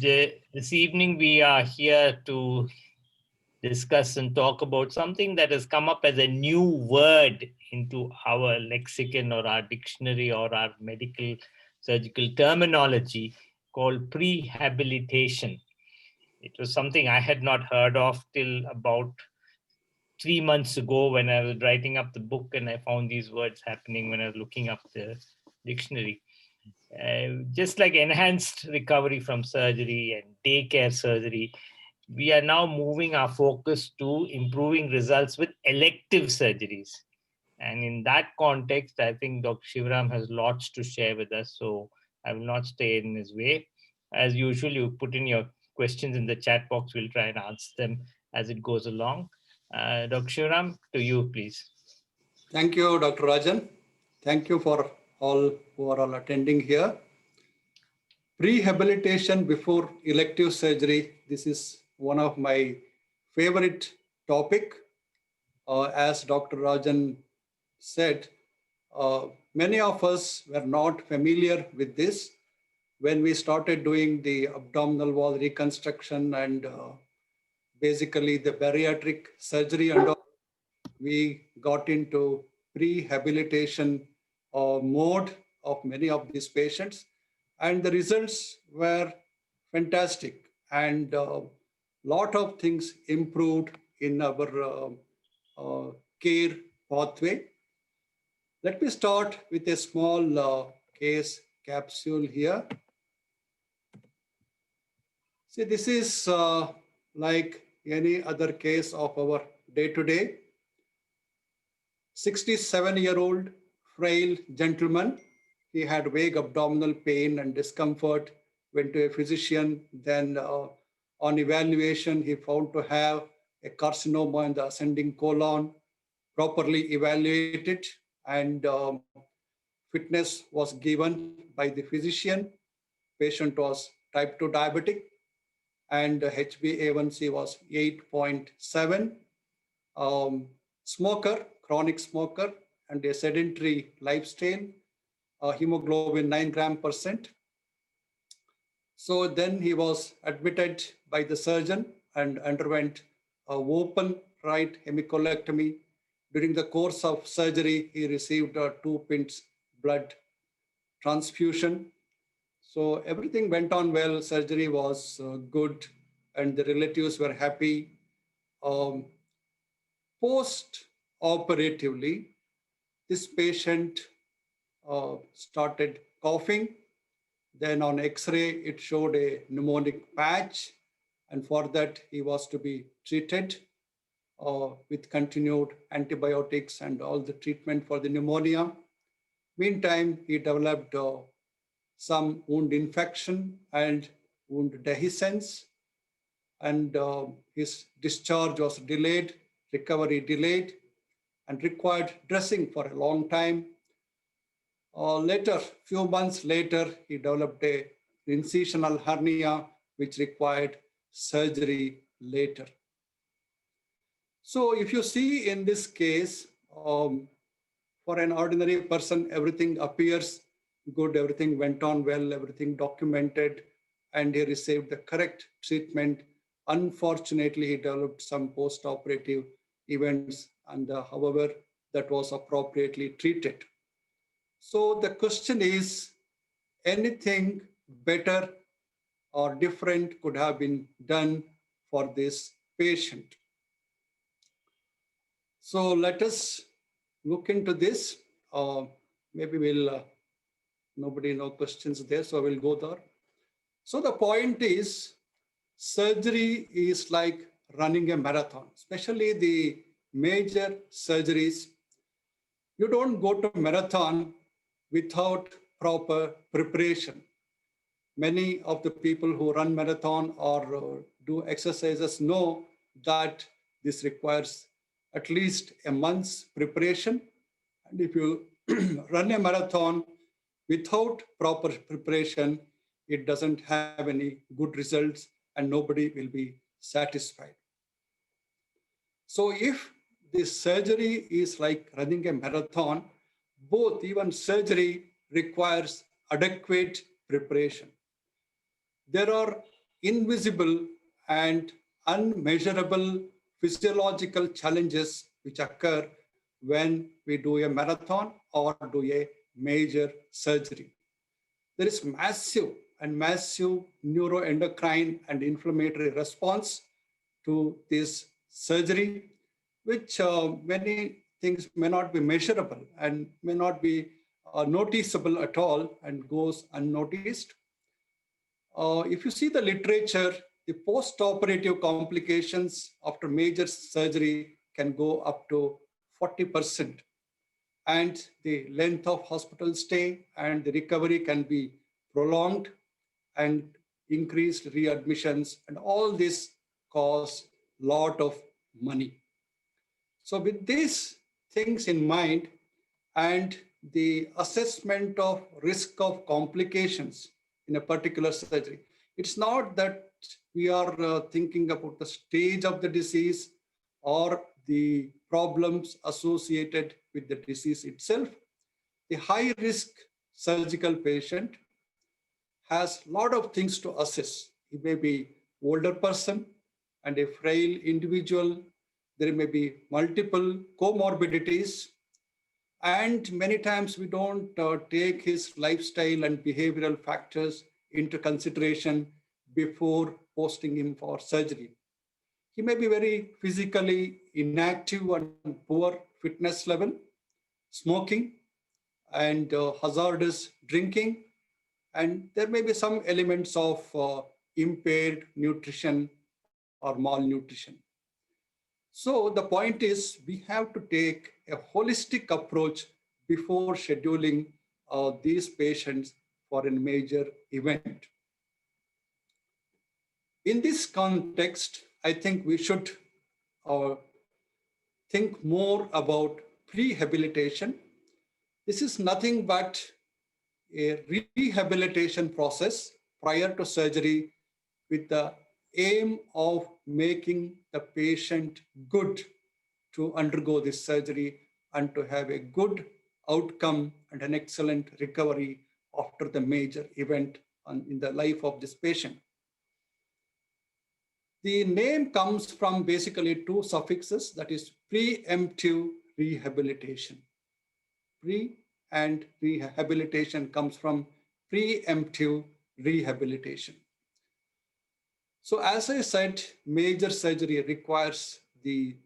This evening we are here to discuss and talk about something that has come up as a new word into our lexicon or our dictionary or our medical surgical terminology called prehabilitation. It was something I had not heard of till about 3 months ago when I was writing up the book, and I found these words happening when I was looking up the dictionary. Just like enhanced recovery from surgery and daycare surgery, we are now moving our focus to improving results with elective surgeries. And in that context, I think Dr. Shivaram has lots to share with us, so I will not stay in his way. As usual, you put in your questions in the chat box. We'll try and answer them as it goes along. Dr. Shivaram, to you, please. Thank you, Dr. Rajan. Thank you for all who are all attending here. Prehabilitation before elective surgery. This is one of my favorite topic. As Dr. Rajan said, many of us were not familiar with this. When we started doing the abdominal wall reconstruction and basically the bariatric surgery and all, we got into prehabilitation mode of many of these patients, and the results were fantastic, and a lot of things improved in our care pathway. Let me start with a small case capsule here. See, this is like any other case of our day-to-day. 67-year-old frail gentleman. He had vague abdominal pain and discomfort, went to a physician. Then on evaluation, he found to have a carcinoma in the ascending colon, properly evaluated, and fitness was given by the physician. Patient was type 2 diabetic, and HbA1c was 8.7. Smoker, chronic smoker, and a sedentary lifestyle, hemoglobin 9 gram%. So then he was admitted by the surgeon and underwent a open right hemicolectomy. During the course of surgery, he received a 2 pints blood transfusion. So everything went on well. Surgery was good, and the relatives were happy. Post-operatively, this patient started coughing. Then on X-ray, it showed a pneumonic patch, and for that, he was to be treated with continued antibiotics and all the treatment for the pneumonia. Meantime, he developed some wound infection and wound dehiscence, and his discharge was delayed, recovery delayed, and required dressing for a long time. Later, few months later, he developed a incisional hernia, which required surgery later. So if you see in this case, for an ordinary person, everything appears good, everything went on well, everything documented, and he received the correct treatment. Unfortunately, he developed some post-operative events, and however, that was appropriately treated. So the question is, anything better or different could have been done for this patient? So let us look into this. Maybe we'll, no questions there, so we'll go there. So the point is, surgery is like running a marathon, especially the major surgeries. You don't go to marathon without proper preparation. Many of the people who run marathon or do exercises know that this requires at least a month's preparation. And if you run a marathon without proper preparation, it doesn't have any good results and nobody will be satisfied. So if this surgery is like running a marathon, both even surgery requires adequate preparation. there are invisible and unmeasurable physiological challenges which occur when we do a marathon or do a major surgery. There is massive neuroendocrine and inflammatory response to this surgery, which many things may not be measurable and may not be noticeable at all and goes unnoticed. If you see the literature, the post-operative complications after major surgery can go up to 40%. And the length of hospital stay and the recovery can be prolonged and increased readmissions. And all this costs a lot of money. So with these things in mind and the assessment of risk of complications in a particular surgery, it's not that we are thinking about the stage of the disease or the problems associated with the disease itself. The high risk surgical patient has a lot of things to assess. He may be older person and a frail individual. There may be multiple comorbidities. And many times we don't take his lifestyle and behavioral factors into consideration before posting him for surgery. He may be very physically inactive and poor fitness level, smoking, and hazardous drinking. And there may be some elements of impaired nutrition or malnutrition. So the point is, we have to take a holistic approach before scheduling these patients for a major event. In this context, I think we should uh, think more about prehabilitation. This is nothing but a rehabilitation process prior to surgery with the aim of making the patient good to undergo this surgery and to have a good outcome and an excellent recovery after the major event in the life of this patient. The name comes from basically two suffixes, that is preemptive rehabilitation. Pre and rehabilitation comes from preemptive rehabilitation. So as I said, major surgery requires the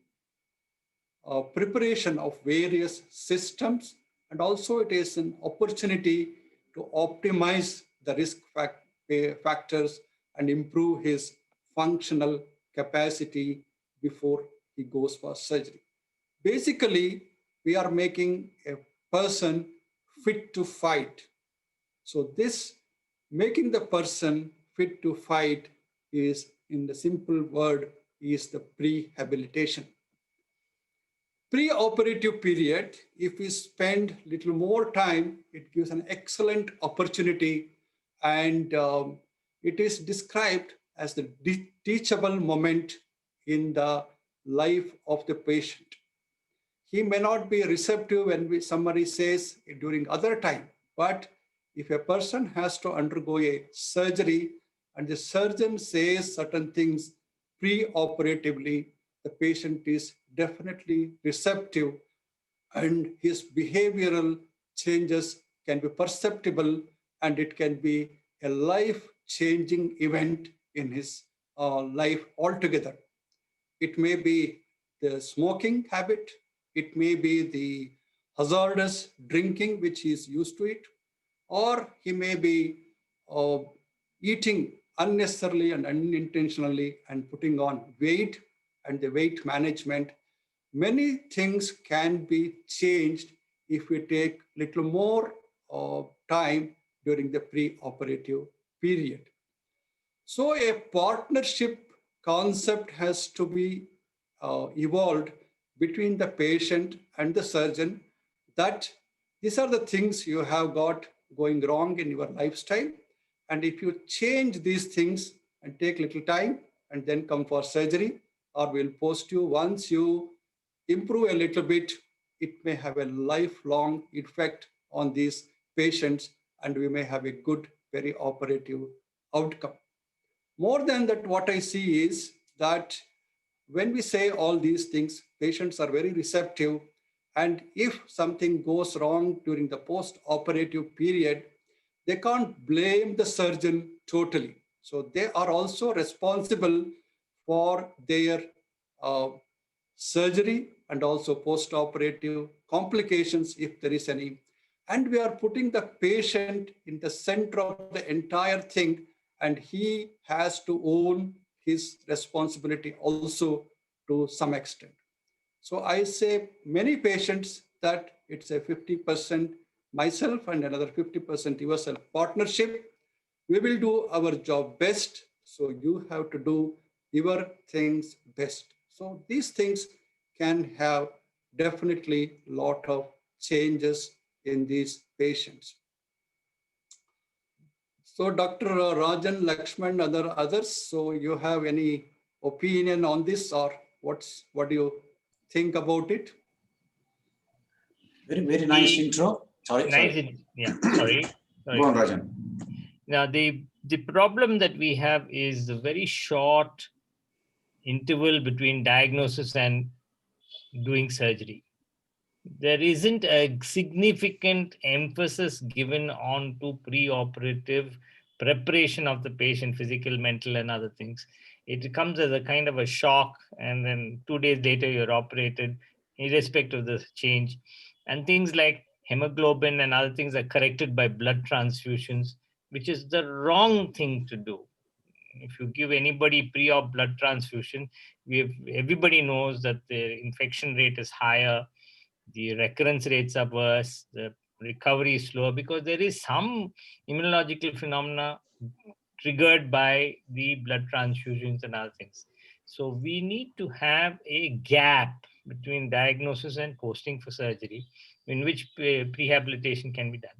preparation of various systems, and also it is an opportunity to optimize the risk factors and improve his functional capacity before he goes for surgery. Basically, we are making a person fit to fight. So this making the person fit to fight is, in the simple word, is the prehabilitation. Pre-operative period, if we spend little more time, it gives an excellent opportunity, and it is described as the teachable moment in the life of the patient. He may not be receptive when somebody says during other time, but if a person has to undergo a surgery and the surgeon says certain things pre-operatively, the patient is definitely receptive and his behavioral changes can be perceptible, and it can be a life-changing event in his life altogether. It may be the smoking habit, it may be the hazardous drinking, which he is used to it, or he may be uh, eating unnecessarily and unintentionally and putting on weight and the weight management. Many things can be changed if we take little more time during the pre-operative period. So a partnership concept has to be evolved between the patient and the surgeon, that these are the things you have got going wrong in your lifestyle. And if you change these things and take little time and then come for surgery, or we'll post you, once you improve a little bit, it may have a lifelong effect on these patients, and we may have a good perioperative outcome. More than that, what I see is that when we say all these things, patients are very receptive. And if something goes wrong during the post operative period, they can't blame the surgeon totally. So they are also responsible for their uh, surgery and also post operative complications if there is any. And we are putting the patient in the center of the entire thing, and he has to own his responsibility also to some extent. So I say many patients that it's a 50% myself and another 50% yourself partnership. We will do our job best. So you have to do your things best. So these things can have definitely lot of changes in these patients. So Dr. Rajan, Lakshman, others, so you have any opinion on this, or what do you think about it? Very nice intro. Sorry. Yeah, sorry. Go on, Rajan. Now, the problem that we have is the very short interval between diagnosis and doing surgery. There isn't a significant emphasis given on to pre-operative preparation of the patient, physical, mental, and other things. It comes as a kind of a shock, and then 2 days later you're operated, irrespective of the change. And things like hemoglobin and other things are corrected by blood transfusions, which is the wrong thing to do. If you give anybody pre-op blood transfusion, everybody knows that the infection rate is higher, the recurrence rates are worse, the recovery is slower, because there is some immunological phenomena triggered by the blood transfusions and other things. So we need to have a gap between diagnosis and posting for surgery, in which prehabilitation can be done.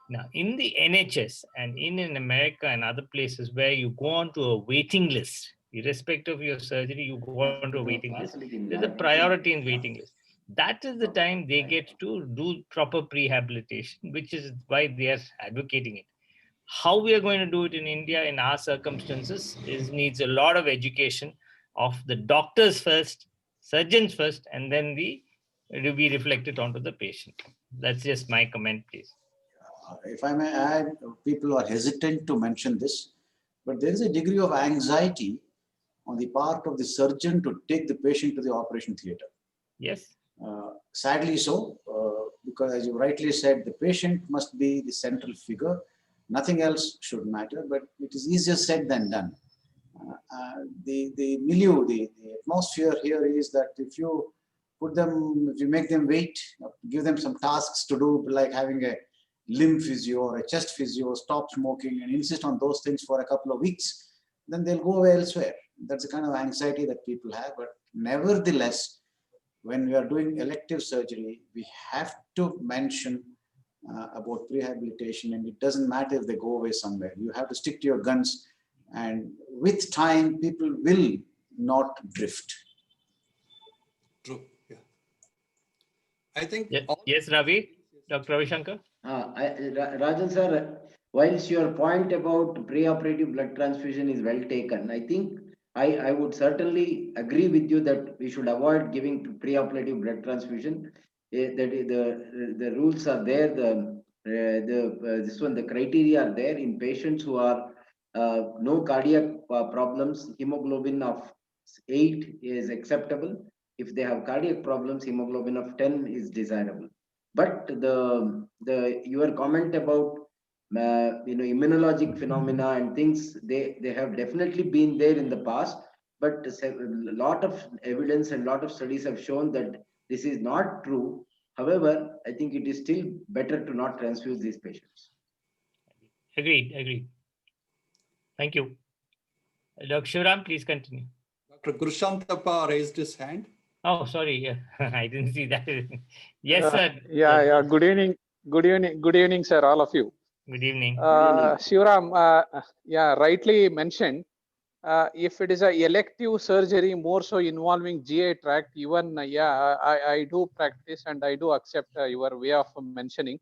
Now, in the NHS and in America and other places where you go on to a waiting list, irrespective of your surgery, you go on to a waiting list. There's a priority in waiting list. That is the time they get to do proper prehabilitation, which is why they are advocating it. How we are going to do it in India in our circumstances is needs a lot of education of the doctors first, surgeons first, and then it will be reflected onto the patient. That's just my comment, please. If I may add, people are hesitant to mention this, but there is a degree of anxiety on the part of the surgeon to take the patient to the operation theater. Yes. Sadly so, because as you rightly said, the patient must be the central figure. Nothing else should matter, but it is easier said than done. The milieu, the atmosphere here is that if you make them wait, give them some tasks to do, like having a limb physio or a chest physio, stop smoking and insist on those things for a couple of weeks, then they'll go elsewhere. That's the kind of anxiety that people have. But nevertheless, when we are doing elective surgery, we have to mention about prehabilitation, and it doesn't matter if they go away somewhere. You have to stick to your guns, and with time, people will not drift. True. Yeah. I think. Yes, Ravi, Dr. Ravi Shankar. Rajan sir, whilst your point about pre-operative blood transfusion is well taken, I think I would certainly agree with you that we should avoid giving pre-operative blood transfusion. The rules are there. The criteria are there in patients who are no cardiac problems. Hemoglobin of 8 is acceptable. If they have cardiac problems, hemoglobin of 10 is desirable. But your comment about immunologic phenomena and things, they have definitely been there in the past, but a lot of evidence and lot of studies have shown that this is not true. However, I think it is still better to not transfuse these patients. Agreed. Thank you. Dr. Shivaram, please continue. Dr. Gurushantappa raised his hand. Oh, sorry. Yeah. I didn't see that. Yes, sir. Yeah. Good evening, sir, all of you. Good evening. Shivaram, rightly mentioned. If it is a elective surgery, more so involving GI tract, even I do practice and I do accept your way of mentioning.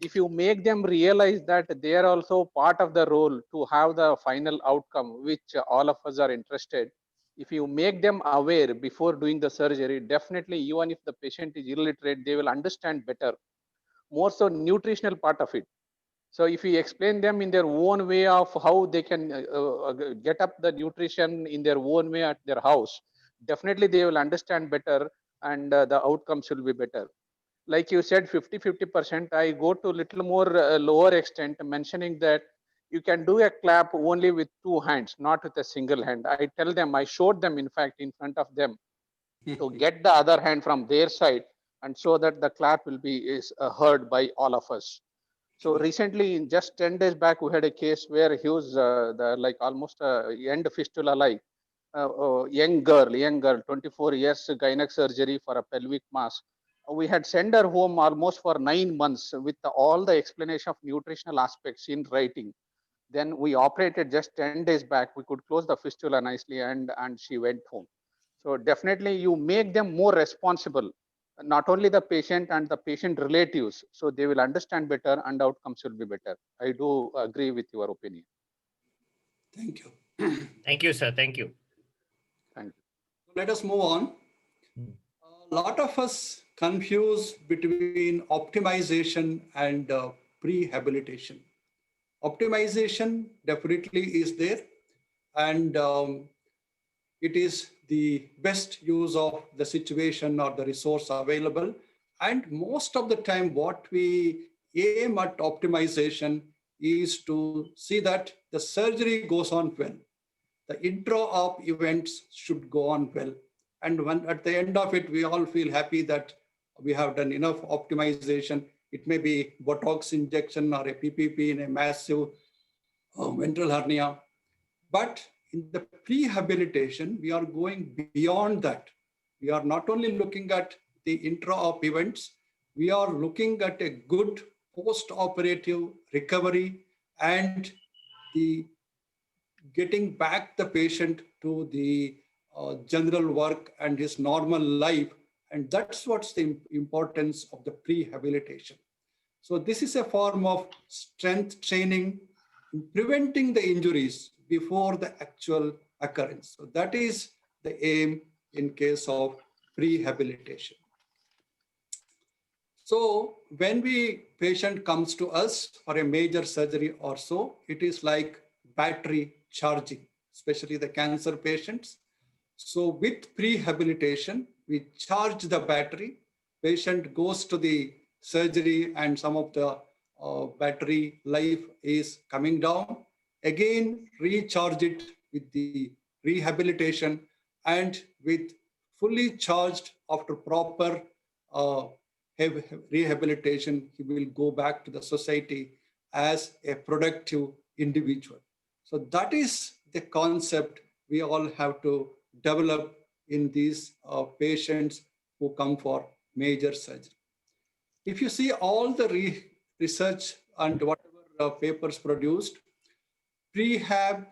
if you make them realize that they are also part of the role to have the final outcome, which all of us are interested, if you make them aware before doing the surgery, definitely, even if the patient is illiterate, they will understand better. More so, nutritional part of it. So if we explain them in their own way of how they can get up the nutrition in their own way at their house, definitely they will understand better, and the outcomes will be better. Like you said, 50-50%, I go to little more lower extent, mentioning that you can do a clap only with two hands, not with a single hand. I tell them, I showed them, in fact, in front of them, to get the other hand from their side, and so that the clap will be is heard by all of us. So recently, in just 10 days back, we had a case where he was like almost end fistula, like young girl, 24 years, gynec surgery for a pelvic mass. We had sent her home almost for 9 months with all the explanation of nutritional aspects in writing. Then we operated just 10 days back. We could close the fistula nicely, and she went home. So definitely, you make them more responsible, not only the patient and the patient relatives, so they will understand better and outcomes will be better. I do agree with your opinion. Thank you. Thank you, sir. Thank you. Thank you. Let us move on. A lot of us confuse between optimization and prehabilitation. Optimization definitely is there, and it is the best use of the situation or the resource available. And most of the time, what we aim at optimization is to see that the surgery goes on well. The intra-op events should go on well. And when at the end of it, we all feel happy that we have done enough optimization. It may be Botox injection or a PPP in a massive ventral hernia. But in the prehabilitation, we are going beyond that. We are not only looking at the intra-op events, we are looking at a good post-operative recovery and the getting back the patient to the general work and his normal life. And that's what's the importance of the prehabilitation. So this is a form of strength training, preventing the injuries before the actual occurrence. So that is the aim in case of prehabilitation. So when patient comes to us for a major surgery or so, it is like battery charging, especially the cancer patients. So with prehabilitation, we charge the battery. Patient goes to the surgery and some of the battery life is coming down. Again, recharge it with the rehabilitation, and with fully charged after proper uh, rehabilitation, he will go back to the society as a productive individual. So that is the concept we all have to develop in these patients who come for major surgery. If you see all the research and whatever papers produced, prehab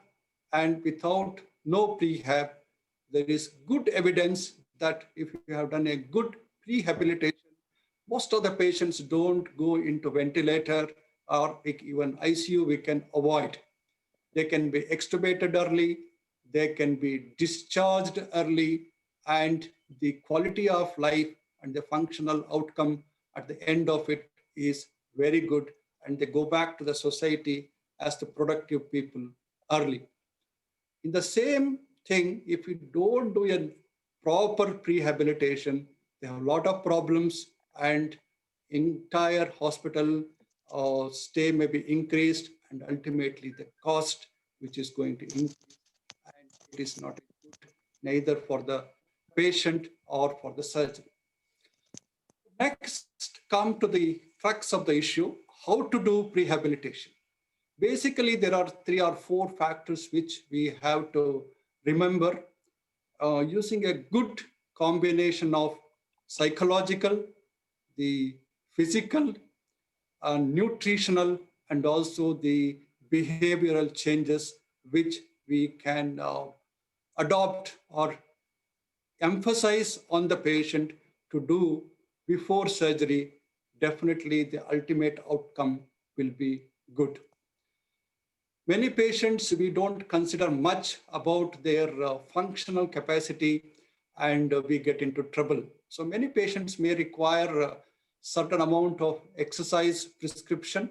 and without no prehab, there is good evidence that if you have done a good prehabilitation, most of the patients don't go into ventilator or even ICU. We can avoid. They can be extubated early, they can be discharged early, and the quality of life and the functional outcome at the end of it is very good, and they go back to the society as the productive people early. In the same thing, if you don't do a proper prehabilitation, they have a lot of problems, and entire hospital stay may be increased, and ultimately the cost which is going to increase, and it is not good neither for the patient or for the surgeon. Next, come to the crux of the issue, how to do prehabilitation. Basically, there are 3 or 4 factors which we have to remember. Using a good combination of psychological, the physical, nutritional, and also the behavioral changes which we can adopt or emphasize on the patient to do before surgery. definitely the ultimate outcome will be good. Many patients, we don't consider much about their functional capacity, and we get into trouble. So many patients may require a certain amount of exercise prescription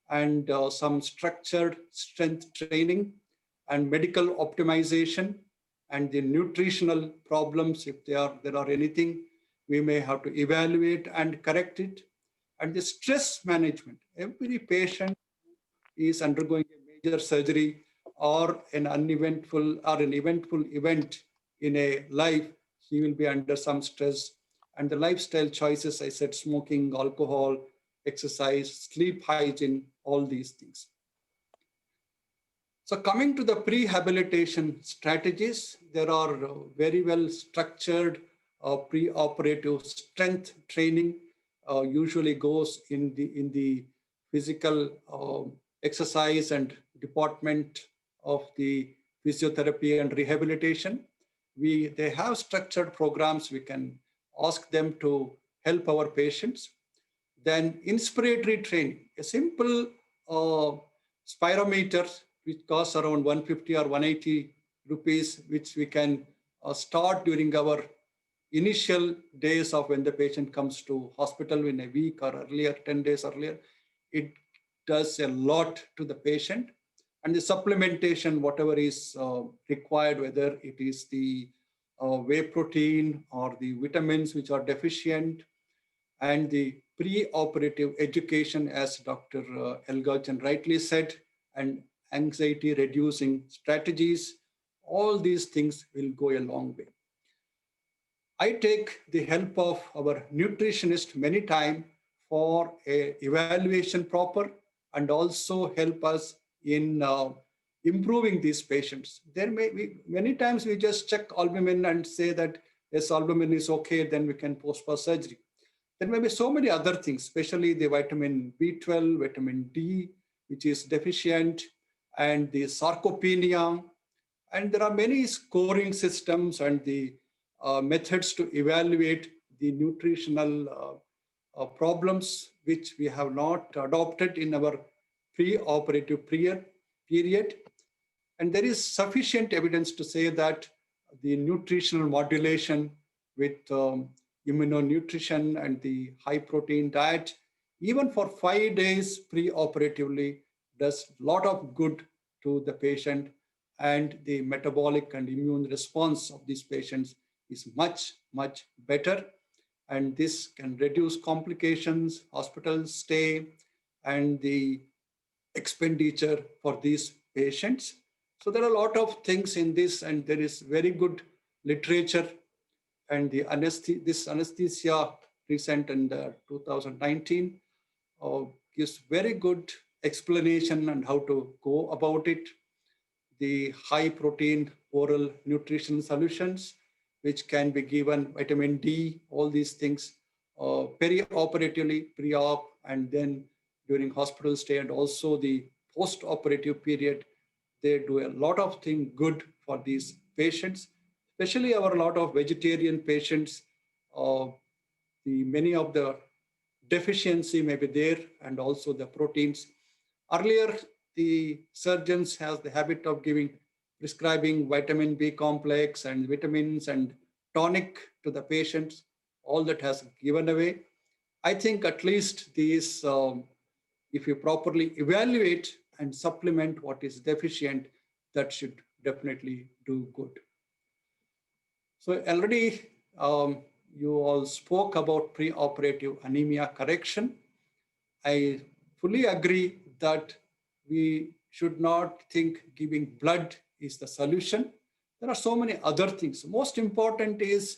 and some structured strength training and medical optimization, and the nutritional problems, if there are anything, we may have to evaluate and correct it. And the stress management. Every patient is undergoing a major surgery or an uneventful or an eventful event in a life, he will be under some stress. And the lifestyle choices, I said, smoking, alcohol, exercise, sleep hygiene, all these things. So coming to the prehabilitation strategies, there are very well structured pre-operative strength training usually goes in the physical exercise and department of the physiotherapy and rehabilitation. They have structured programs. We can ask them to help our patients. Then inspiratory training, a simple spirometer which costs around 150 or 180 rupees, which we can start during our initial days of when the patient comes to hospital in a week or earlier, 10 days earlier. It does a lot to the patient. And the supplementation, whatever is required, whether it is the whey protein or the vitamins which are deficient, and the pre-operative education, as Dr. Elgajan rightly said, and anxiety reducing strategies, all these things will go a long way. I take the help of our nutritionist many times for a evaluation proper, and also help us in improving these patients. There may be many times we just check albumin and say that yes, albumin is okay, then we can postpone surgery. There may be so many other things, especially the vitamin B12, vitamin D, which is deficient, and the sarcopenia. And there are many scoring systems and the methods to evaluate the nutritional problems, which we have not adopted in our pre-operative period. And there is sufficient evidence to say that the nutritional modulation with immunonutrition and the high protein diet, even for 5 days pre-operatively, does a lot of good to the patient, and the metabolic and immune response of these patients is much, much better. And this can reduce complications, hospital stay, and the expenditure for these patients. So there are a lot of things in this, and there is very good literature. And this anesthesia recent in 2019 gives very good explanation on how to go about it. The high protein oral nutrition solutions, which can be given vitamin D, all these things peri-operatively, pre-op, and then during hospital stay, and also the post-operative period. They do a lot of things good for these patients, especially our lot of vegetarian patients. Many of the deficiency may be there, and also the proteins. Earlier, the surgeons has the habit of prescribing vitamin B complex and vitamins and tonic to the patients. All that has given away. I think at least these, if you properly evaluate and supplement what is deficient, that should definitely do good. So already you all spoke about preoperative anemia correction. I fully agree that we should not think giving blood is the solution. There are so many other things. Most important is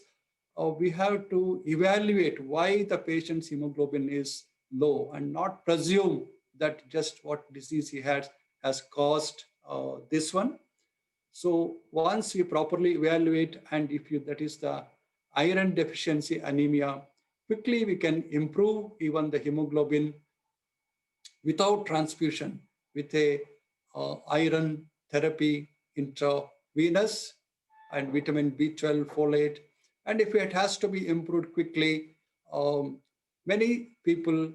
we have to evaluate why the patient's hemoglobin is low, and not presume that just what disease he has caused this one. So once we properly evaluate, and that is the iron deficiency anemia, quickly we can improve even the hemoglobin without transfusion with a iron therapy intravenous and vitamin B12 folate. And if it has to be improved quickly, Many people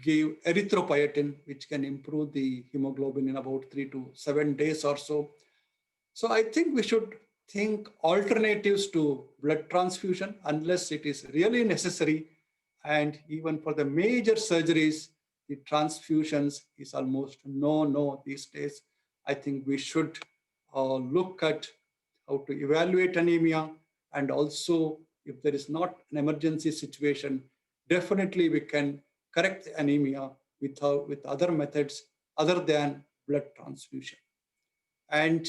give erythropoietin, which can improve the hemoglobin in about 3 to 7 days or so. So I think we should think alternatives to blood transfusion unless it is really necessary. And even for the major surgeries, the transfusions is almost no these days. I think we should look at how to evaluate anemia, and also if there is not an emergency situation, definitely we can correct the anemia with other methods other than blood transfusion. And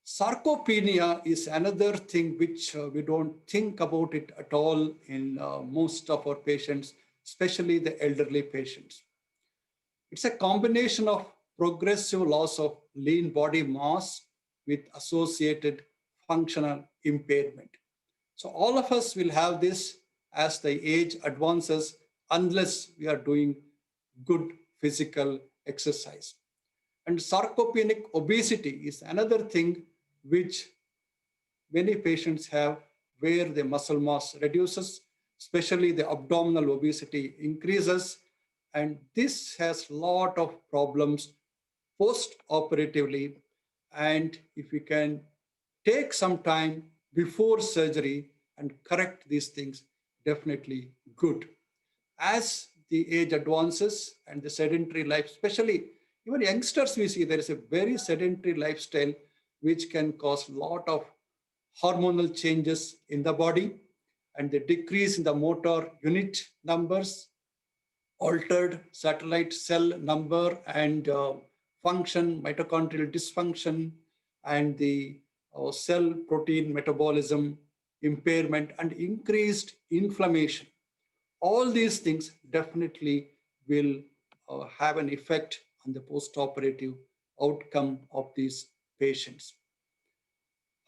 sarcopenia is another thing which we don't think about it at all in most of our patients, especially the elderly patients. It's a combination of progressive loss of lean body mass with associated functional impairment. So all of us will have this as the age advances unless we are doing good physical exercise. And sarcopenic obesity is another thing which many patients have, where the muscle mass reduces, especially the abdominal obesity increases. And this has a lot of problems post-operatively. And if we can take some time before surgery and correct these things, definitely good. As the age advances and the sedentary life, especially even youngsters, we see there is a very sedentary lifestyle which can cause a lot of hormonal changes in the body, and the decrease in the motor unit numbers, altered satellite cell number and function, mitochondrial dysfunction, and the cell protein metabolism impairment, and increased inflammation. All these things definitely will have an effect on the post-operative outcome of these patients.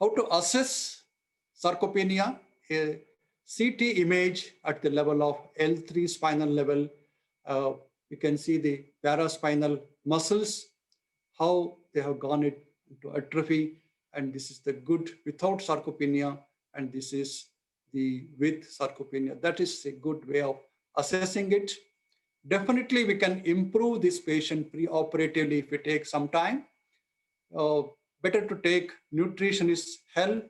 How to assess sarcopenia? A CT image at the level of L3 spinal level. You can see the paraspinal muscles, how they have gone into atrophy, and this is the good without sarcopenia, and this is the with sarcopenia. That is a good way of assessing it. Definitely, we can improve this patient pre-operatively if we take some time. uh, Better to take nutritionist help,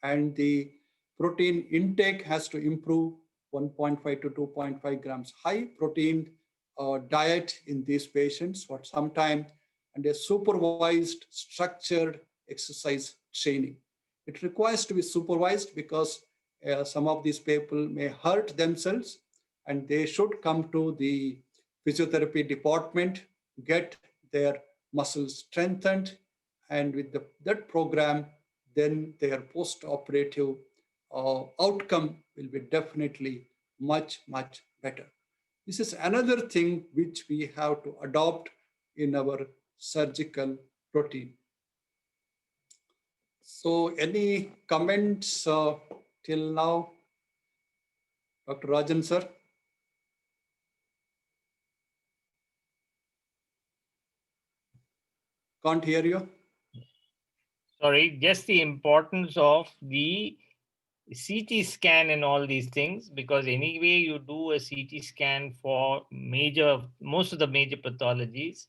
and the protein intake has to improve 1.5 to 2.5 grams high protein diet in these patients for some time, and a supervised structured exercise training. It requires to be supervised because some of these people may hurt themselves, and they should come to the physiotherapy department, get their muscles strengthened, and with that program, then their post-operative outcome will be definitely much better. This is another thing which we have to adopt in our surgical routine. So any comments till now, Dr. Rajan sir? Can't hear you. Sorry, just the importance of the CT scan and all these things, because anyway you do a CT scan for most of the major pathologies,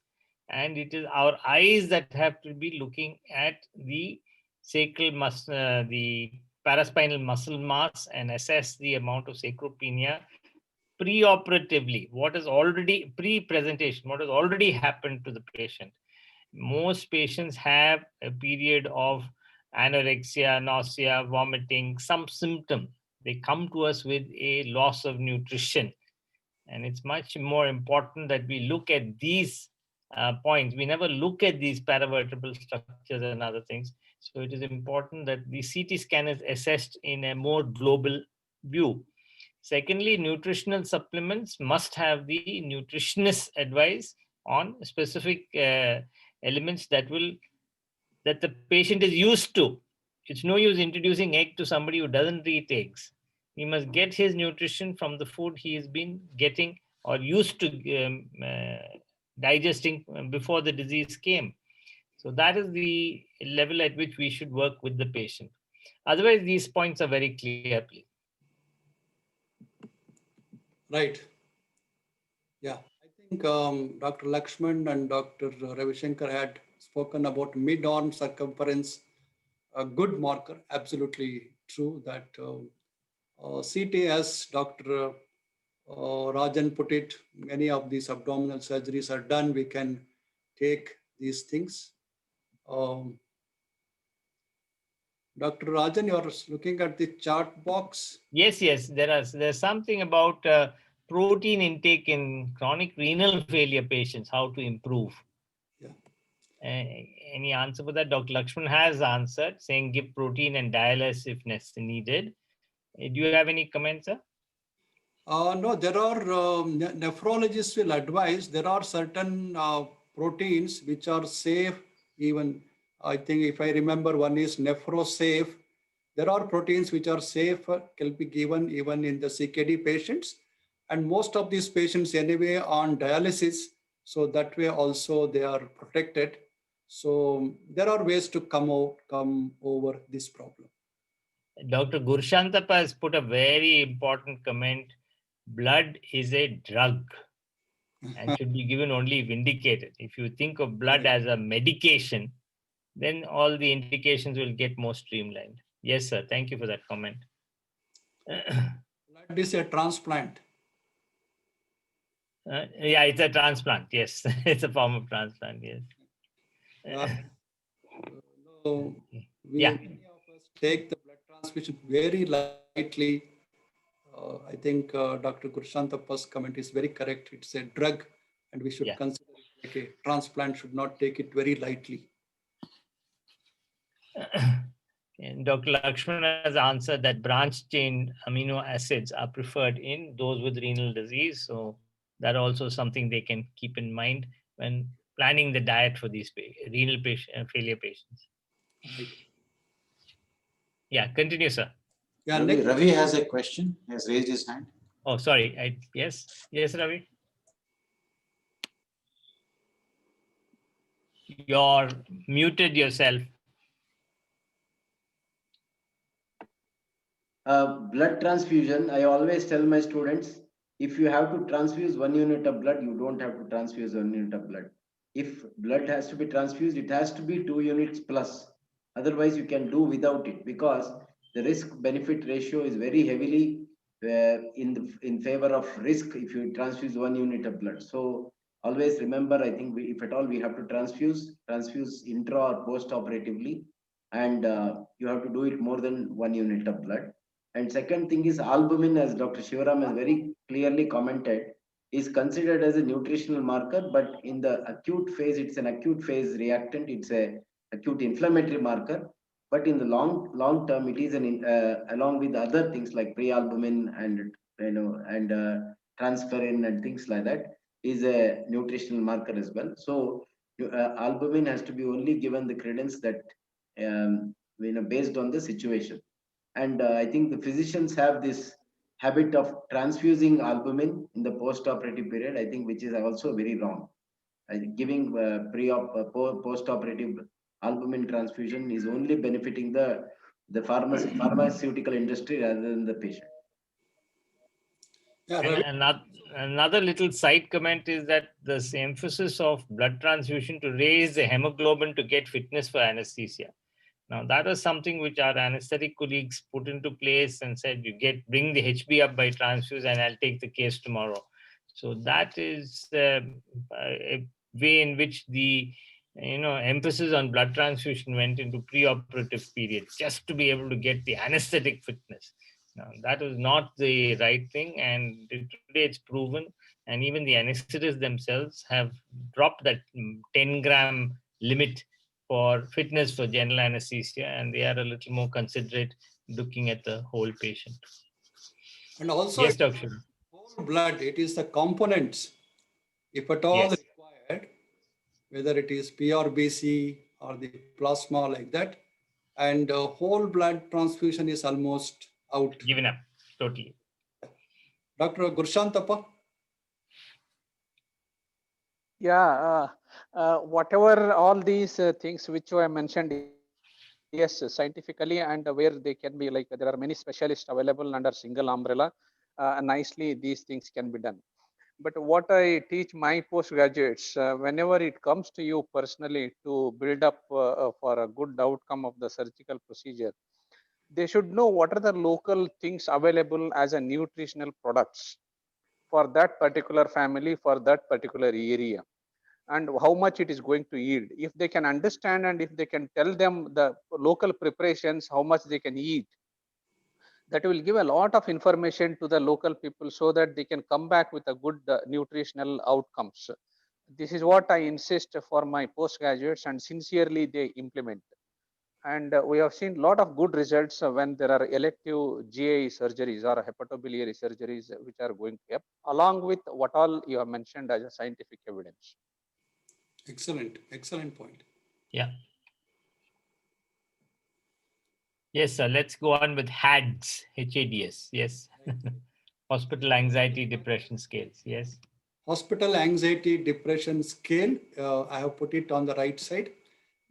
and it is our eyes that have to be looking at the sacral muscle, the paraspinal muscle mass, and assess the amount of sarcopenia pre-operatively, what is already pre-presentation, what has already happened to the patient. Most patients have a period of anorexia, nausea, vomiting, some symptom. They come to us with a loss of nutrition. And it's much more important that we look at these points. We never look at these paravertebral structures and other things. So it is important that the CT scan is assessed in a more global view. Secondly, nutritional supplements must have the nutritionist advice on specific elements that the patient is used to. It's no use introducing egg to somebody who doesn't eat eggs. He must get his nutrition from the food he has been getting or used to digesting before the disease came. So that is the level at which we should work with the patient. Otherwise, these points are very clear, please. Right. Yeah. I think Dr. Lakshman and Dr. Ravi Shankar had spoken about mid-arm circumference, a good marker. Absolutely true that CT, as Dr. Rajan put it, many of these abdominal surgeries are done. We can take these things. Um, Dr. Rajan, you're looking at the chart box. Yes, yes, there's something about protein intake in chronic renal failure patients, how to improve. Yeah. Any answer for that? Dr. Lakshman has answered, saying give protein and dialysis if needed. Do you have any comments, sir? No, there are nephrologists will advise there are certain proteins which are safe. Even I think if I remember, one is nephrosafe. There are proteins which are safe, can be given even in the CKD patients, and most of these patients anyway on dialysis. So that way also they are protected. So there are ways to come over this problem. Dr. Gurshantapa has put a very important comment. Blood is a drug and should be given only if indicated. If you think of blood Right. as a medication, then all the indications will get more streamlined. Yes, sir. Thank you for that comment. Blood is a transplant. Yeah, it's a transplant. Yes, it's a form of transplant. Yes. No, Yeah. many of us take the blood transfusion very lightly. I think Dr. Gurshantappa's comment is very correct. It's a drug, and we should Yeah. consider it like a transplant. Should not take it very lightly. And Dr. Lakshman has answered that branch chain amino acids are preferred in those with renal disease. So that also something they can keep in mind when planning the diet for these renal failure patients. Right. Yeah, continue, sir. Yeah. Ravi, Next. Ravi has a question. He has raised his hand. Oh, sorry. Yes, Ravi. You're muted yourself. Blood transfusion, I always tell my students, if you have to transfuse 1 unit of blood, you don't have to transfuse 1 unit of blood. If blood has to be transfused, it has to be 2 units plus. Otherwise, you can do without it, because the risk benefit ratio is very heavily in favor of risk if you transfuse 1 unit of blood. So always remember, I think if at all we have to transfuse intra or post operatively, and you have to do it more than 1 unit of blood. And second thing is albumin, as Dr. Shivaram has very clearly commented, is considered as a nutritional marker, but in the acute phase, it's an acute phase reactant. It's a acute inflammatory marker. But in the long term, it is along with other things like prealbumin and transferrin and things like that, is a nutritional marker as well. So albumin has to be only given the credence that based on the situation. And I think the physicians have this habit of transfusing albumin in the post-operative period, I think, which is also very wrong. I think giving post-operative albumin transfusion is only benefiting the pharmaceutical industry rather than the patient. Yeah. And Ravi. another little side comment is that this emphasis of blood transfusion to raise the hemoglobin to get fitness for anesthesia. Now that is something which our anesthetic colleagues put into place and said, you bring the HB up by transfuse and I'll take the case tomorrow. So that is a way in which the emphasis on blood transfusion went into preoperative period just to be able to get the anesthetic fitness. Now, that is not the right thing, and today it's proven. And even the anesthetists themselves have dropped that 10-gram limit for fitness for general anesthesia, and they are a little more considerate looking at the whole patient. And also, Yes, Dr. whole blood, it is the components, if at all Yes. required, whether it is PRBC or the plasma like that, and whole blood transfusion is almost out. Given up totally. Dr. Gurshantappa? Yeah, whatever all these things which I mentioned, yes, scientifically, and where they can be, like there are many specialists available under single umbrella, nicely these things can be done. But what I teach my postgraduates, whenever it comes to you personally to build up for a good outcome of the surgical procedure, they should know what are the local things available as a nutritional products for that particular family, for that particular area, and how much it is going to yield. If they can understand and if they can tell them the local preparations, how much they can eat, that will give a lot of information to the local people so that they can come back with a good nutritional outcomes. This is what I insist for my postgraduates, and sincerely they implement. And we have seen a lot of good results when there are elective GI surgeries or hepatobiliary surgeries which are going up, along with what all you have mentioned as a scientific evidence. Excellent, excellent point. Yeah. Yes, sir. Let's go on with HADS, HADS. Yes. Hospital Anxiety Depression Scales. Yes. Hospital Anxiety Depression Scale, I have put it on the right side.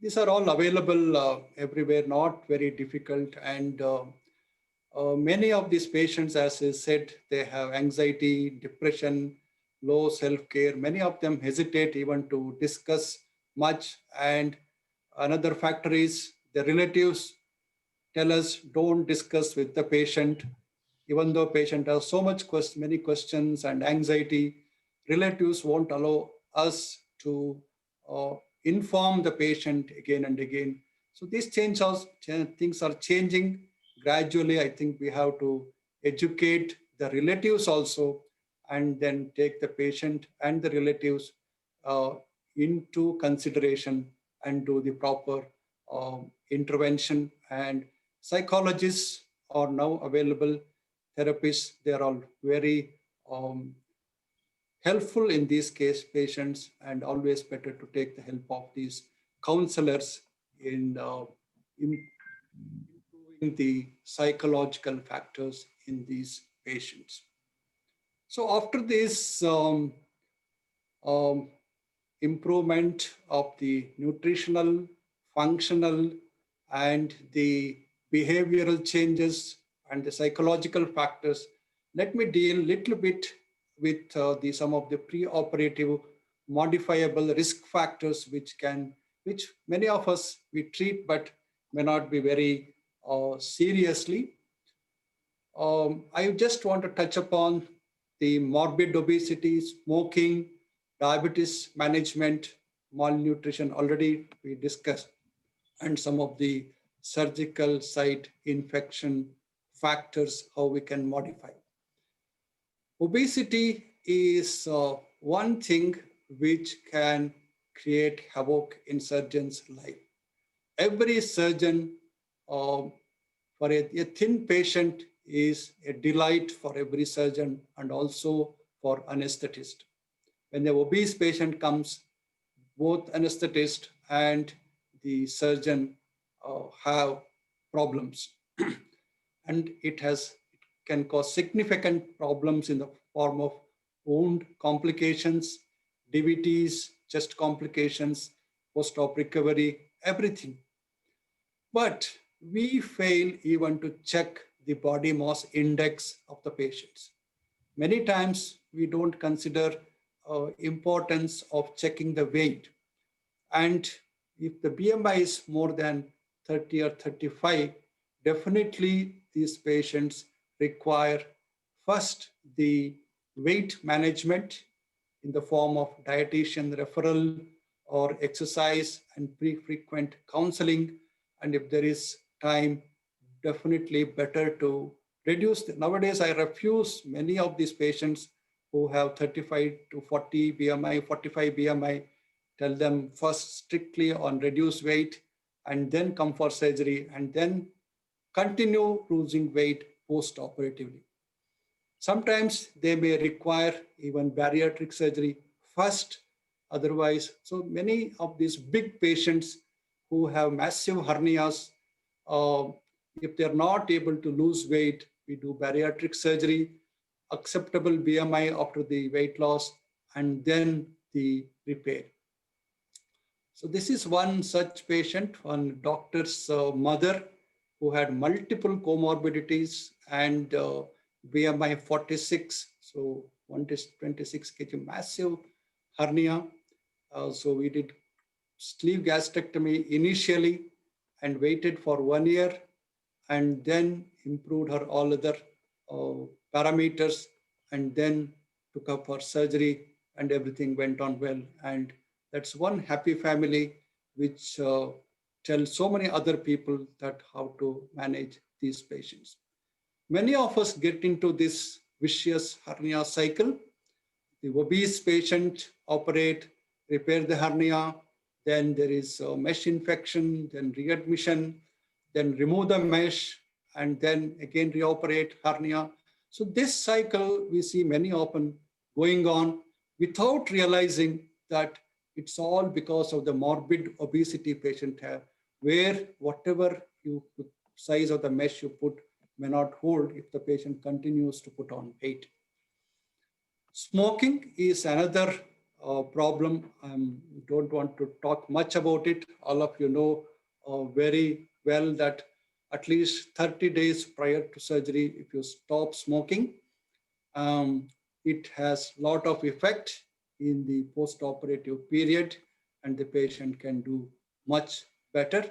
These are all available everywhere, not very difficult. And many of these patients, as I said, they have anxiety, depression, low self-care. Many of them hesitate even to discuss much. And another factor is the relatives tell us don't discuss with the patient, even though patient has so much many questions and anxiety. Relatives won't allow us to uh, inform the patient again and again. So these things are changing gradually. I think we have to educate the relatives also, and then take the patient and the relatives uh, into consideration and do the proper intervention. And psychologists are now available, therapists, they are all very um, helpful in these case patients, and always better to take the help of these counselors in improving the psychological factors in these patients. So after this um, improvement of the nutritional, functional, and the behavioral changes and the psychological factors, let me deal a little bit with some of the preoperative modifiable risk factors which many of us we treat but may not be very seriously. I just want to touch upon the morbid obesity, smoking, diabetes management, malnutrition, already we discussed, and some of the surgical site infection factors, how we can modify. Obesity is one thing which can create havoc in surgeons' life. Every surgeon for a thin patient is a delight for every surgeon and also for anesthetist. When the obese patient comes, both anesthetist and the surgeon have problems. And it can cause significant problems in the form of wound complications, DVTs, chest complications, post-op recovery, everything. But we fail even to check the body mass index of the patients. Many times we don't consider importance of checking the weight. And if the BMI is more than 30 or 35, definitely these patients require first the weight management in the form of dietitian referral or exercise and frequent counseling. And if there is time, definitely better to reduce. Nowadays, I refuse many of these patients who have 35 to 40 BMI, 45 BMI, tell them first strictly on reduce weight and then come for surgery and then continue losing weight post-operatively. Sometimes they may require even bariatric surgery first, otherwise. So many of these big patients who have massive hernias, uh, if they're not able to lose weight, we do bariatric surgery, acceptable BMI after the weight loss, and then the repair. So this is one such patient, one doctor's mother who had multiple comorbidities and BMI 46, so 126 kg, massive hernia. So we did sleeve gastrectomy initially and waited for 1 year, and then improved her all other parameters, and then took up her surgery, and everything went on well. And that's one happy family which tells so many other people that how to manage these patients. Many of us get into this vicious hernia cycle. The obese patient operate, repair the hernia, then there is a mesh infection, then readmission, then remove the mesh, and then again reoperate hernia. So this cycle we see many often going on without realizing that it's all because of the morbid obesity patient have, where whatever you size of the mesh you put may not hold if the patient continues to put on weight. Smoking is another problem. I don't want to talk much about it. All of you know very well that at least 30 days prior to surgery, if you stop smoking, um, it has a lot of effect in the post-operative period, and the patient can do much better.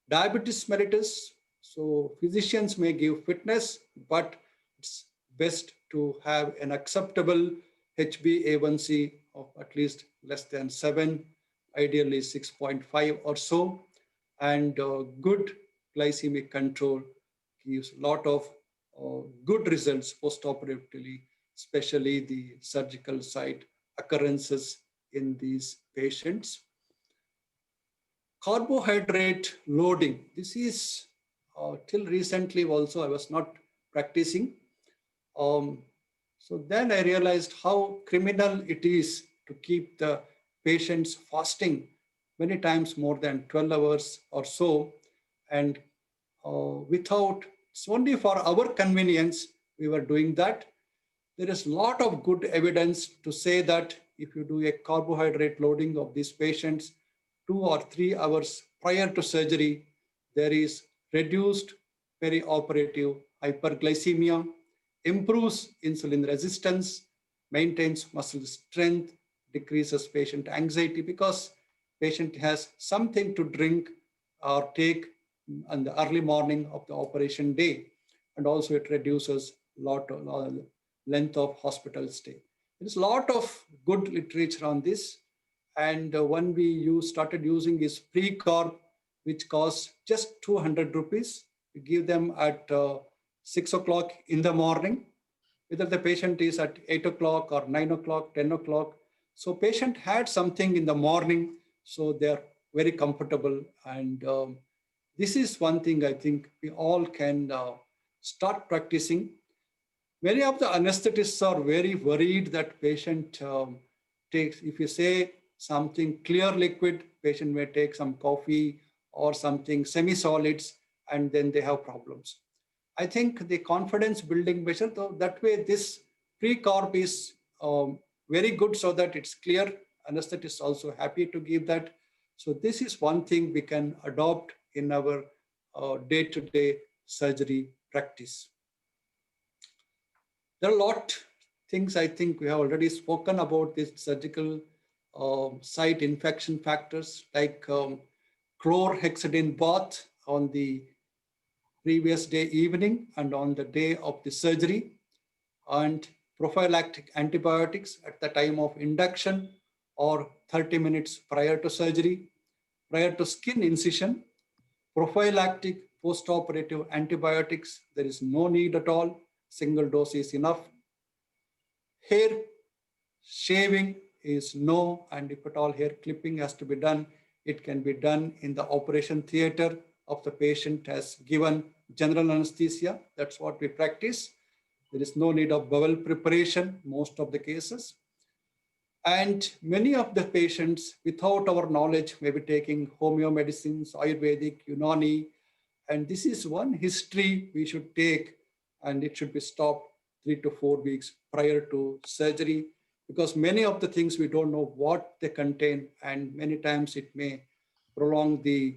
Diabetes mellitus. So physicians may give fitness, but it's best to have an acceptable HbA1c of at least less than 7, ideally 6.5 or so, and good glycemic control gives a lot of good results post-operatively, especially the surgical site occurrences in these patients. Carbohydrate loading. This is till recently also I was not practicing. Um, so then I realized how criminal it is to keep the patients fasting many times more than 12 hours or so. And without, it's only for our convenience we were doing that. There is a lot of good evidence to say that if you do a carbohydrate loading of these patients 2 or 3 hours prior to surgery, there is reduced perioperative hyperglycemia, improves insulin resistance, maintains muscle strength, decreases patient anxiety because patient has something to drink or take in the early morning of the operation day. And also it reduces lot of length of hospital stay. There's a lot of good literature on this. And one we started using is pre-carb, which costs just 200 rupees. We give them at 6 o'clock in the morning, whether the patient is at 8 o'clock or 9 o'clock, 10 o'clock. So patient had something in the morning, so they're very comfortable. And this is one thing I think we all can start practicing. Many of the anesthetists are very worried that patient takes, if you say something clear liquid, patient may take some coffee or something semi-solids, and then they have problems. I think the confidence building measure, though, that way this pre-carb is very good so that it's clear. Anesthetist is also happy to give that. So this is one thing we can adopt in our day-to-day surgery practice. There are a lot things I think we have already spoken about this surgical site infection factors like chlorhexidine bath on the previous day evening and on the day of the surgery, and prophylactic antibiotics at the time of induction or 30 minutes prior to surgery, prior to skin incision. Prophylactic postoperative antibiotics, there is no need at all. Single dose is enough. Hair shaving is no, and if at all hair clipping has to be done, it can be done in the operation theater of the patient has given general anesthesia. That's what we practice. There is no need of bowel preparation, most of the cases. And many of the patients, without our knowledge, may be taking homeo medicines, Ayurvedic, Unani, and this is one history we should take, and it should be stopped 3 to 4 weeks prior to surgery, because many of the things we don't know what they contain, and many times it may prolong the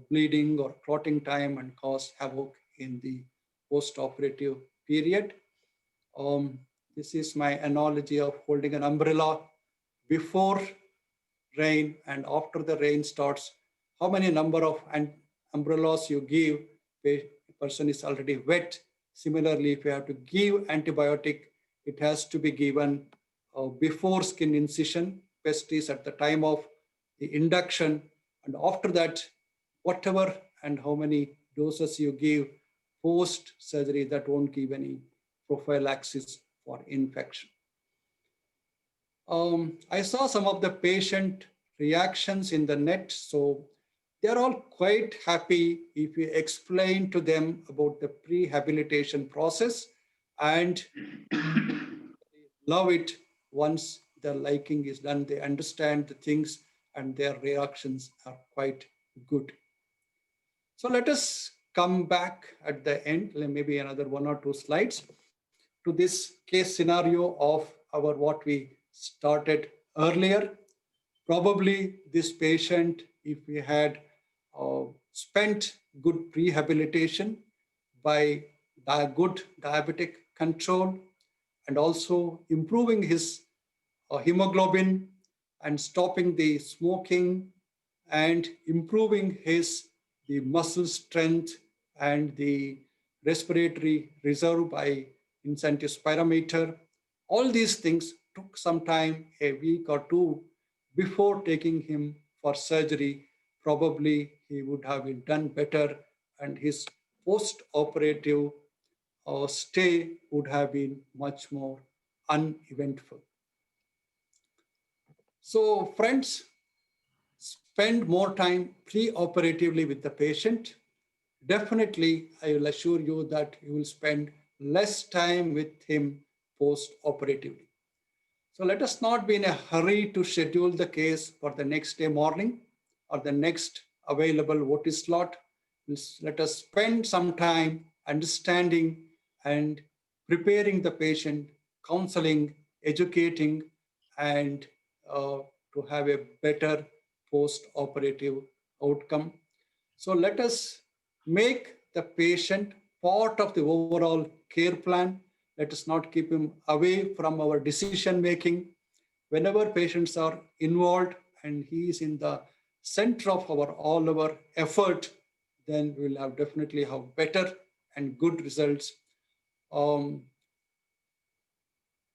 bleeding or clotting time and cause havoc in the post-operative period. This is my analogy of holding an umbrella before rain and after the rain starts. How many number of umbrellas you give, the person is already wet. Similarly, if you have to give antibiotic, it has to be given before skin incision. Best is at the time of the induction, and after that, whatever and how many doses you give post surgery, that won't give any prophylaxis for infection. I saw some of the patient reactions in the net. So they're all quite happy if you explain to them about the prehabilitation process, and love it once the liking is done. They understand the things and their reactions are quite good. So let us come back at the end, maybe another 1 or 2 slides, to this case scenario of our what we started earlier. Probably this patient, if we had spent good rehabilitation by good diabetic control and also improving his hemoglobin and stopping the smoking and improving his the muscle strength and the respiratory reserve by incentive spirometer. All these things took some time, a week or two, before taking him for surgery. Probably he would have been done better, and his post-operative stay would have been much more uneventful. So, friends, spend more time pre-operatively with the patient. Definitely, I will assure you that you will spend less time with him post-operatively. So let us not be in a hurry to schedule the case for the next day morning or the next available OT slot. Let us spend some time understanding and preparing the patient, counseling, educating, and to have a better post-operative outcome. So let us make the patient part of the overall care plan. Let us not keep him away from our decision making. Whenever patients are involved and he is in the center of all our effort, then we will have definitely have better and good results.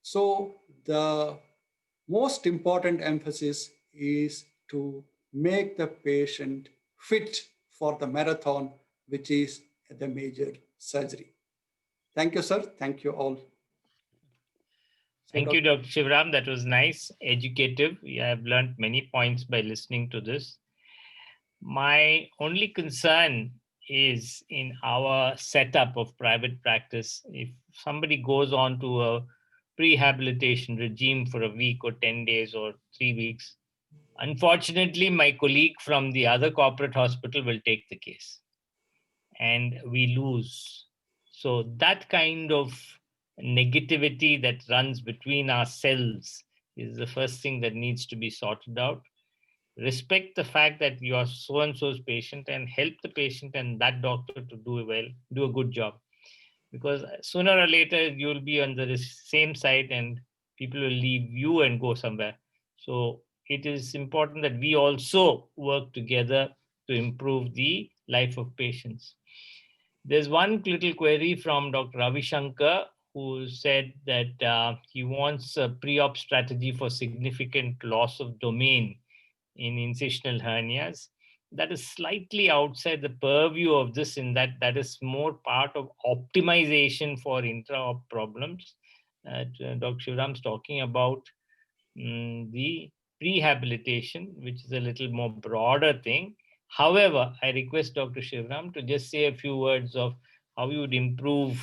So the most important emphasis is to make the patient fit for the marathon, which is the major surgery. Thank you, sir. Thank you all. Thank you, Dr. Shivaram. That was nice, educative. I have learned many points by listening to this. My only concern is in our setup of private practice. If somebody goes on to a prehabilitation regime for a week or 10 days or 3 weeks, unfortunately, my colleague from the other corporate hospital will take the case and we lose. So that kind of negativity that runs between ourselves is the first thing that needs to be sorted out. Respect the fact that you are so and so's patient and help the patient and that doctor to do a good job, because sooner or later you'll be on the same side and people will leave you and go somewhere. So it is important that we also work together to improve the life of patients. There's one little query from Dr. Ravi Shankar, who said that he wants a pre-op strategy for significant loss of domain in incisional hernias. That is slightly outside the purview of this, in that that is more part of optimization for intra-op problems. Dr. Shivaram's talking about the rehabilitation, which is a little more broader thing. However, I request Dr. Shivaram to just say a few words of how you would improve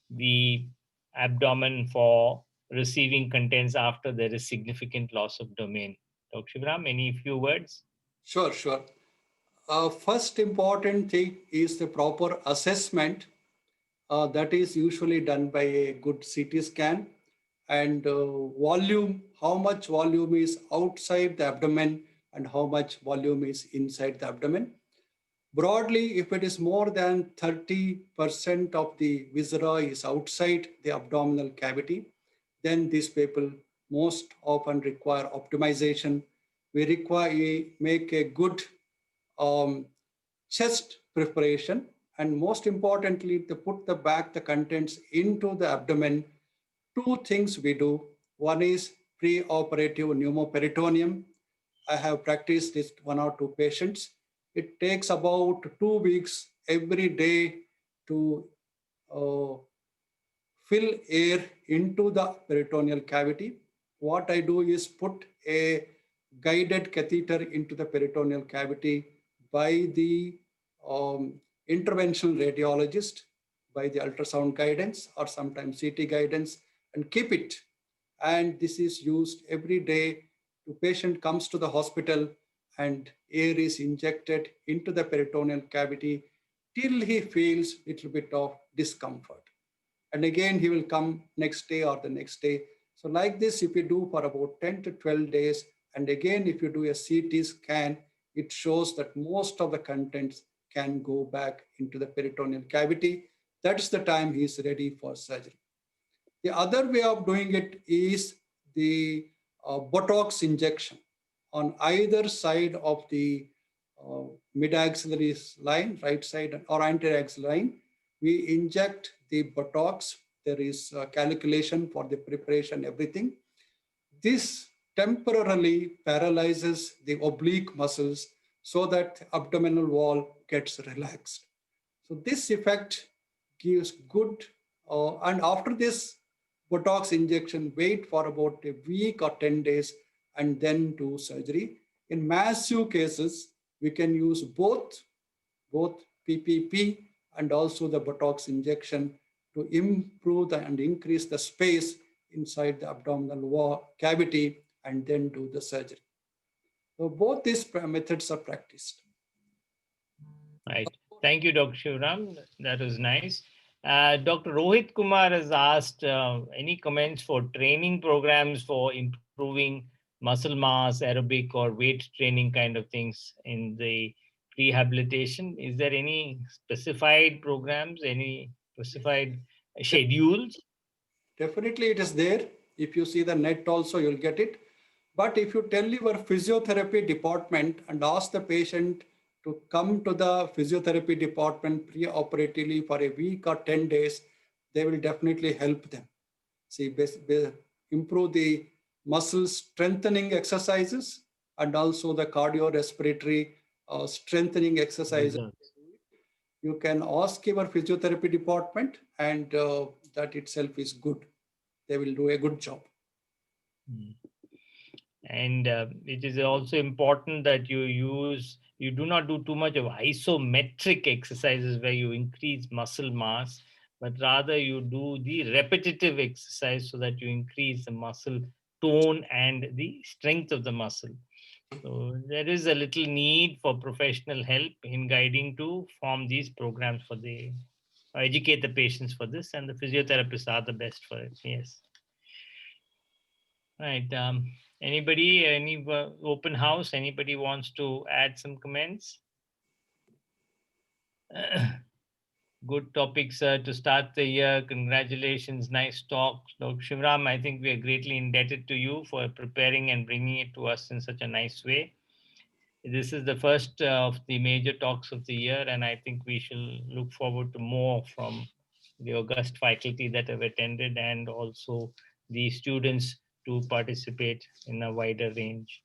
the abdomen for receiving contents after there is significant loss of domain. Dr. Shivaram, any few words? Sure, sure. First important thing is the proper assessment. That is usually done by a good CT scan. And volume, how much volume is outside the abdomen and how much volume is inside the abdomen. Broadly, if it is more than 30% of the viscera is outside the abdominal cavity, then these people most often require optimization. We make a good chest preparation, and most importantly, to put the contents into the abdomen. Two things we do. One is pre-operative pneumoperitoneum. I have practiced this one or two patients. It takes about 2 weeks every day to uh, fill air into the peritoneal cavity. What I do is put a guided catheter into the peritoneal cavity by the interventional radiologist, by the ultrasound guidance or sometimes CT guidance, and keep it. And this is used every day. The patient comes to the hospital and air is injected into the peritoneal cavity till he feels a little bit of discomfort, and again he will come next day or the next day. So like this, if you do for about 10 to 12 days, and again if you do a CT scan, it shows that most of the contents can go back into the peritoneal cavity. That's the time he is ready for surgery. The other way of doing it is the Botox injection on either side of the uh, mid-axillary line, right side or anterior-axillary line. We inject the Botox. There is a calculation for the preparation, everything. This temporarily paralyzes the oblique muscles so that the abdominal wall gets relaxed. So this effect gives good, and after this Botox injection, wait for about a week or 10 days and then do surgery. In massive cases, we can use both PPP and also the Botox injection to improve and increase the space inside the abdominal wall cavity and then do the surgery. So both these methods are practiced. Right. Thank you, Dr. Shivaram. That was nice. Dr. Rohit Kumar has asked any comments for training programs for improving muscle mass, aerobic or weight training kind of things in the rehabilitation. Is there any specified programs, any specified schedules? Definitely it is there. If you see the net also, you'll get it. But if you tell your physiotherapy department and ask the patient to come to the physiotherapy department pre-operatively for a week or 10 days, they will definitely help them. See, improve the muscle strengthening exercises and also the cardiorespiratory strengthening exercises. You can ask your physiotherapy department, and that itself is good. They will do a good job. And it is also important that you do not do too much of isometric exercises where you increase muscle mass, but rather you do the repetitive exercise so that you increase the muscle tone and the strength of the muscle. So there is a little need for professional help in guiding to form these programs for the educate the patients for this, and the physiotherapists are the best for it. Yes. Right. Anybody, any open house? Anybody wants to add some comments? Good topics to start the year. Congratulations. Nice talk. Dr. Shivram, I think we are greatly indebted to you for preparing and bringing it to us in such a nice way. This is the first of the major talks of the year, and I think we shall look forward to more from the august faculty that have attended and also the students to participate in a wider range.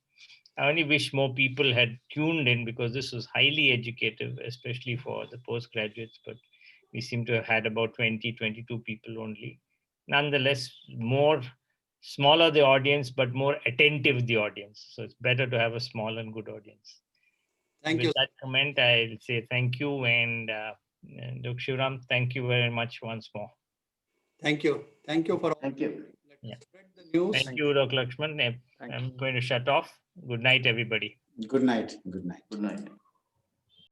I only wish more people had tuned in because this was highly educative, especially for the postgraduates, but we seem to have had about 20, 22 people only. Nonetheless, more smaller the audience, but more attentive the audience. So it's better to have a small and good audience. Thank With you. that comment, I'll say thank you. And Dr. Shivaram, thank you very much once more. Thank you. Thank you for all. Thank you. Yeah. Spread the news. Thank you, Dr. Lakshman. I'm going to shut off. Good night, everybody. Good night. Good night. Good night.